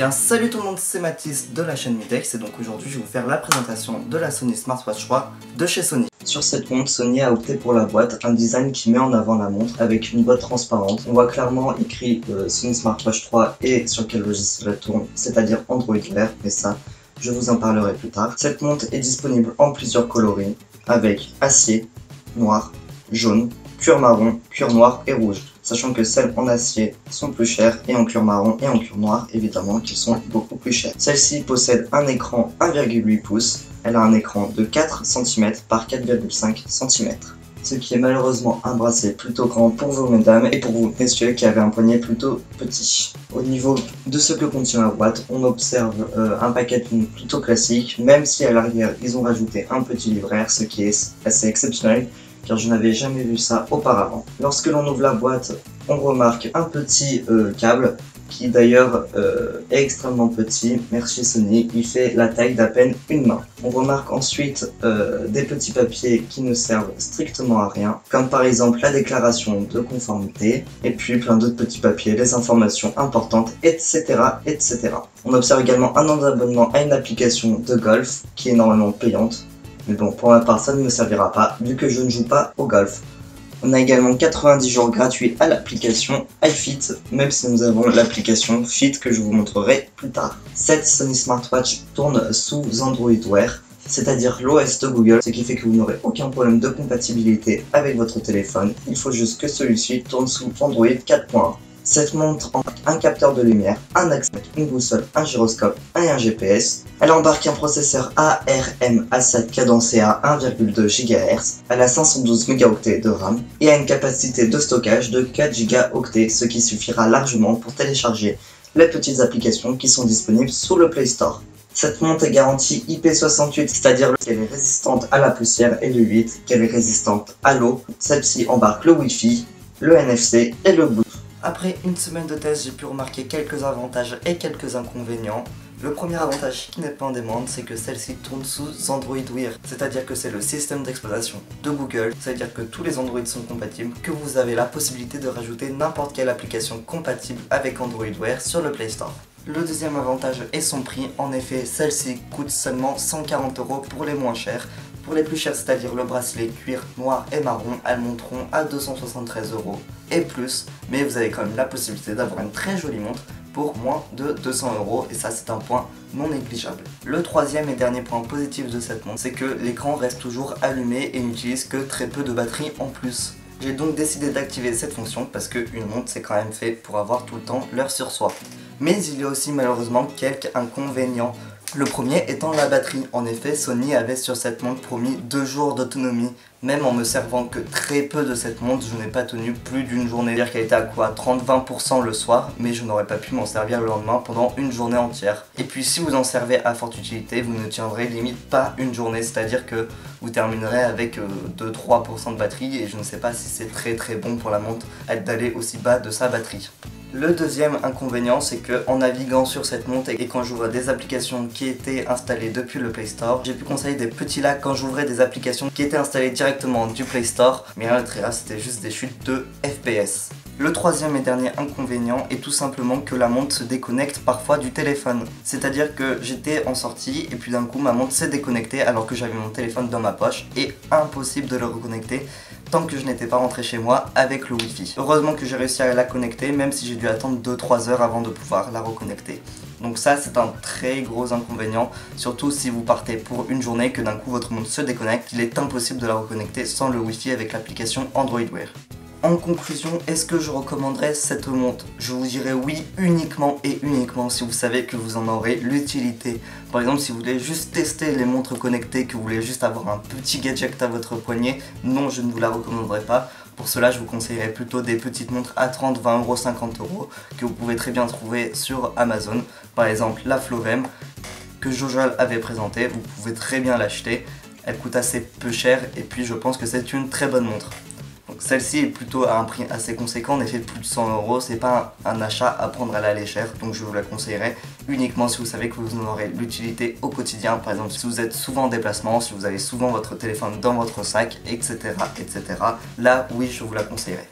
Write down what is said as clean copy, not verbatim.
Bien salut tout le monde, c'est Mathis de la chaîne Midex et donc aujourd'hui je vais vous faire la présentation de la Sony Smartwatch 3 de chez Sony. Sur cette montre, Sony a opté pour la boîte, un design qui met en avant la montre avec une boîte transparente. On voit clairement écrit Sony Smartwatch 3 et sur quel logiciel elle tourne, c'est-à-dire Android Wear, mais ça je vous en parlerai plus tard. Cette montre est disponible en plusieurs coloris avec acier, noir, jaune, cuir marron, cuir noir et rouge. Sachant que celles en acier sont plus chères et en cuir marron et en cuir noir évidemment qui sont beaucoup plus chères. Celle-ci possède un écran 1,8 pouces, elle a un écran de 4 cm par 4,5 cm. Ce qui est malheureusement un bracelet plutôt grand pour vous mesdames et pour vous messieurs qui avez un poignet plutôt petit. Au niveau de ce que contient la boîte, on observe un packaging plutôt classique, même si à l'arrière ils ont rajouté un petit livret, ce qui est assez exceptionnel car je n'avais jamais vu ça auparavant. Lorsque l'on ouvre la boîte, on remarque un petit câble qui d'ailleurs est extrêmement petit, merci Sony, il fait la taille d'à peine une main. On remarque ensuite des petits papiers qui ne servent strictement à rien, comme par exemple la déclaration de conformité, et puis plein d'autres petits papiers, les informations importantes, etc. etc. On observe également un an d'abonnement à une application de golf qui est normalement payante. Mais bon, pour ma part, ça ne me servira pas, vu que je ne joue pas au golf. On a également 90 jours gratuits à l'application iFit, même si nous avons l'application Fit que je vous montrerai plus tard. Cette Sony Smartwatch tourne sous Android Wear, c'est-à-dire l'OS de Google, ce qui fait que vous n'aurez aucun problème de compatibilité avec votre téléphone. Il faut juste que celui-ci tourne sous Android 4.1. Cette montre embarque un capteur de lumière, un axe, une boussole, un gyroscope et un GPS. Elle embarque un processeur ARM A7 cadencé à 1,2 GHz. Elle a 512 mégaoctets de RAM et a une capacité de stockage de 4 gigaoctets, ce qui suffira largement pour télécharger les petites applications qui sont disponibles sur le Play Store. Cette montre est garantie IP68, c'est-à-dire qu'elle est résistante à la poussière, et le 8 qu'elle est résistante à l'eau. Celle-ci embarque le Wi-Fi, le NFC et le Bluetooth. Après une semaine de test, j'ai pu remarquer quelques avantages et quelques inconvénients. Le premier avantage qui n'est pas en demande, c'est que celle-ci tourne sous Android Wear, c'est-à-dire que c'est le système d'exploitation de Google, c'est-à-dire que tous les Android sont compatibles, que vous avez la possibilité de rajouter n'importe quelle application compatible avec Android Wear sur le Play Store. Le deuxième avantage est son prix, en effet celle-ci coûte seulement 140 € pour les moins chers. Pour les plus chers, c'est-à-dire le bracelet cuir noir et marron, elles monteront à 273 € et plus, mais vous avez quand même la possibilité d'avoir une très jolie montre pour moins de 200 € et ça c'est un point non négligeable. Le troisième et dernier point positif de cette montre, c'est que l'écran reste toujours allumé et n'utilise que très peu de batterie en plus. J'ai donc décidé d'activer cette fonction parce qu'une montre c'est quand même fait pour avoir tout le temps l'heure sur soi. Mais il y a aussi malheureusement quelques inconvénients. Le premier étant la batterie. En effet, Sony avait sur cette montre promis 2 jours d'autonomie. Même en me servant que très peu de cette montre, je n'ai pas tenu plus d'une journée. C'est-à-dire qu'elle était à quoi 30-20% le soir, mais je n'aurais pas pu m'en servir le lendemain pendant une journée entière. Et puis si vous en servez à forte utilité, vous ne tiendrez limite pas une journée, c'est-à-dire que vous terminerez avec 2-3% de batterie et je ne sais pas si c'est très bon pour la montre d'aller aussi bas de sa batterie. Le deuxième inconvénient, c'est que en naviguant sur cette montre et quand j'ouvre des applications qui étaient installées depuis le Play Store, j'ai pu constater des petits lags quand j'ouvrais des applications qui étaient installées directement du Play Store, mais rien de très rare, c'était juste des chutes de FPS. Le troisième et dernier inconvénient est tout simplement que la montre se déconnecte parfois du téléphone. C'est-à-dire que j'étais en sortie et puis d'un coup ma montre s'est déconnectée alors que j'avais mon téléphone dans ma poche et impossible de le reconnecter tant que je n'étais pas rentré chez moi avec le Wi-Fi. Heureusement que j'ai réussi à la connecter, même si j'ai dû attendre 2-3 heures avant de pouvoir la reconnecter. Donc ça c'est un très gros inconvénient, surtout si vous partez pour une journée que d'un coup votre montre se déconnecte, il est impossible de la reconnecter sans le Wi-Fi avec l'application Android Wear. En conclusion, est-ce que je recommanderais cette montre? Je vous dirais oui uniquement et uniquement si vous savez que vous en aurez l'utilité. Par exemple, si vous voulez juste tester les montres connectées, que vous voulez juste avoir un petit gadget à votre poignet, non, je ne vous la recommanderais pas. Pour cela, je vous conseillerais plutôt des petites montres à 30, 20 €, 50 € que vous pouvez très bien trouver sur Amazon. Par exemple, la Flovem que Jojol avait présentée, vous pouvez très bien l'acheter. Elle coûte assez peu cher et puis je pense que c'est une très bonne montre. Celle-ci est plutôt à un prix assez conséquent, en effet plus de 100 €, c'est pas un achat à prendre à la légère, donc je vous la conseillerais uniquement si vous savez que vous en aurez l'utilité au quotidien, par exemple si vous êtes souvent en déplacement, si vous avez souvent votre téléphone dans votre sac, etc. etc. Là oui je vous la conseillerais.